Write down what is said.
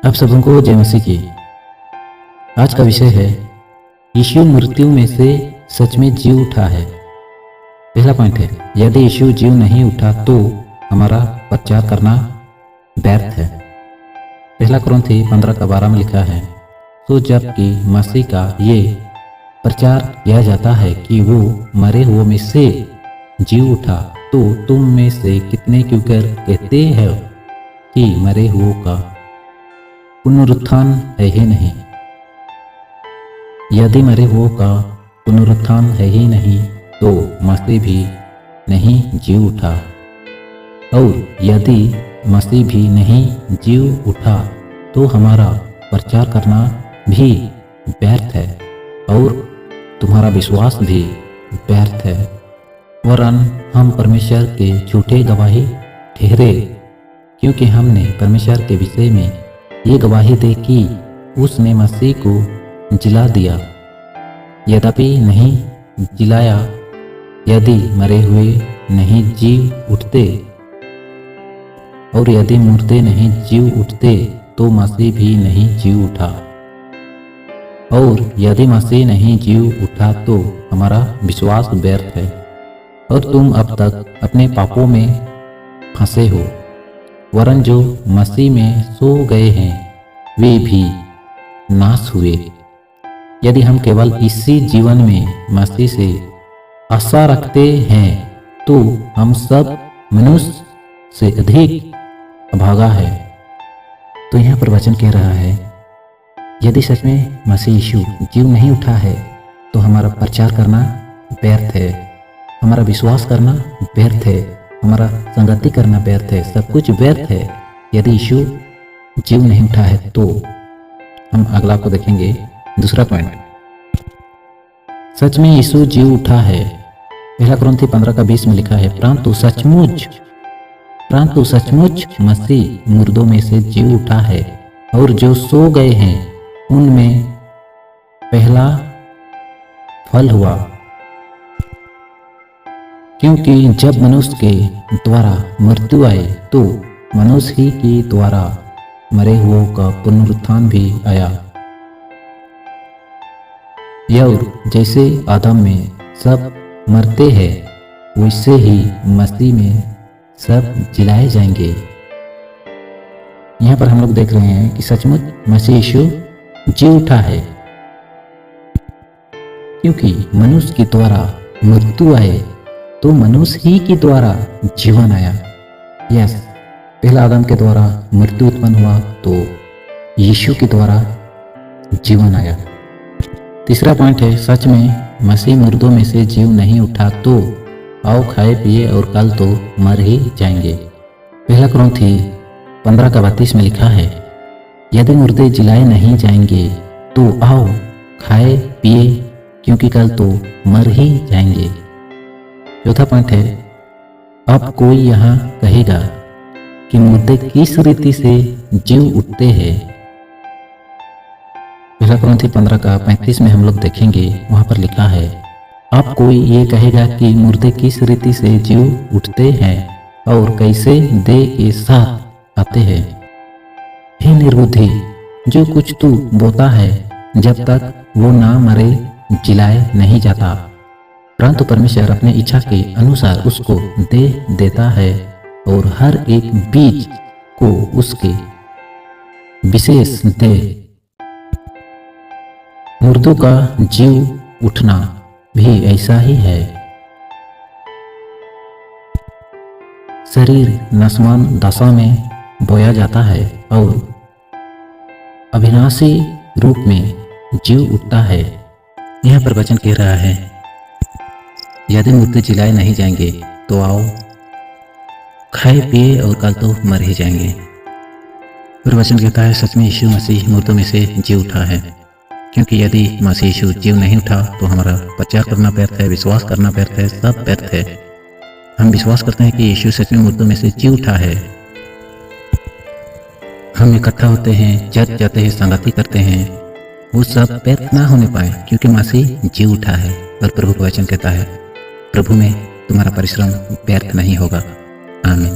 आप सबको जय मसीह की। आज का विषय है यीशु मृत्यु में से सच में जी उठा है। पहला पॉइंट है, यदि यीशु जीव नहीं उठा तो हमारा प्रचार करना व्यर्थ है। पहला कुरिन्थी 15:12 में लिखा है, तो जबकि मसीह का ये प्रचार किया जाता है कि वो मरे हुए में से जी उठा, तो तुम में से कितने क्योंकि कहते हैं कि मरे हुए का पुनरुत्थान है ही नहीं। यदि मरे हुए का पुनरुत्थान है ही नहीं तो मसीह भी नहीं जी उठा, और यदि मसीह भी नहीं जी उठा तो हमारा प्रचार करना भी व्यर्थ है और तुम्हारा विश्वास भी व्यर्थ है, वरन हम परमेश्वर के झूठे गवाही ठहरे, क्योंकि हमने परमेश्वर के विषय में ये गवाही दी कि उसने मसीह को जिला दिया, यद्यपि नहीं जिलाया। यदि मरे हुए नहीं जी उठते और यदि मुर्दे नहीं जी उठते तो मसीह भी नहीं जी उठा, और यदि मसीह नहीं जी उठा तो हमारा विश्वास व्यर्थ है और तुम अब तक अपने पापों में फंसे हो। वरन जो मसीह में सो गए हैं वे भी नाश हुए। यदि हम केवल इसी जीवन में मसीह से आशा रखते हैं तो हम सब मनुष्य से अधिक अभागा है। तो यहाँ पर वचन कह रहा है, यदि सच में मसीह यीशु जीव नहीं उठा है तो हमारा प्रचार करना व्यर्थ है, हमारा विश्वास करना व्यर्थ है, हमारा संगति करना व्यर्थ है, सब कुछ व्यर्थ है। यदि यीशु जीव नहीं उठा है तो हम अगला को देखेंगे। दूसरा पॉइंट, सच में यीशु जीव उठा है। पहला कुरिन्थी 15:20 में लिखा है, परंतु सचमुच मसीह मुर्दों में से जीव उठा है, और जो सो गए हैं उनमें पहला फल हुआ। क्योंकि जब मनुष्य के द्वारा मृत्यु आए तो मनुष्य ही के द्वारा मरे हुओं का पुनरुत्थान भी आया। और जैसे आदम में सब मरते हैं वैसे ही मसीह में सब जिलाए जाएंगे। यहाँ पर हम लोग देख रहे हैं कि सचमुच मसीह यीशु जी उठा है, क्योंकि मनुष्य के द्वारा मृत्यु आए तो मनुष्य ही के द्वारा जीवन आया। यस, पहला आदम के द्वारा मृत्यु उत्पन्न हुआ तो यीशु के द्वारा जीवन आया। तीसरा पॉइंट है, सच में मसीह मुर्दों में से जीव नहीं उठा तो आओ खाए पिए और कल तो मर ही जाएंगे। पहला कुरिन्थी 15:32 में लिखा है, यदि मुर्दे जिलाए नहीं जाएंगे तो आओ खाए पिए, क्योंकि कल तो मर ही जाएंगे। चौथा पॉइंट है, अब कोई यहाँ कहेगा कि मुर्दे किस रीति से जीव उठते हैं। पहला कुरिन्थी 15:35 में हम लोग देखेंगे, वहां पर लिखा है, अब कोई ये कहेगा कि मुर्दे किस रीति से जीव उठते हैं और कैसे देह के साथ आते हैं। हे निर्बुद्धि, जो कुछ तू बोता है जब तक वो ना मरे जिलाए नहीं जाता, परंतु परमेश्वर अपने इच्छा के अनुसार उसको दे देता है, और हर एक बीज को उसके विशेष दे। मुर्दों का जीव उठना भी ऐसा ही है। शरीर नश्मान दशा में बोया जाता है और अविनाशी रूप में जीव उठता है। यहाँ पर वचन कह रहा है, यदि मुर्दे जिलाए नहीं जाएंगे तो आओ खाए पिए और कल तो मर ही जाएंगे। फिर वचन कहता है, सच में यीशु मसीह मुर्दों में से जी उठा है, क्योंकि यदि मसीह यीशु जीव नहीं उठा तो हमारा प्रचार करना व्यर्थ है, विश्वास करना व्यर्थ है, सब व्यर्थ है। हम विश्वास करते हैं कि यीशु सच में मुर्दों में से जी उठा है। हम इकट्ठा होते हैं, चर्च जाते हैं, संगति करते हैं, वो सब व्यर्थ ना होने पाए, क्योंकि मसीह जी उठा है। और प्रभु का वचन कहता है, प्रभु में तुम्हारा परिश्रम व्यर्थ नहीं होगा। आमीन।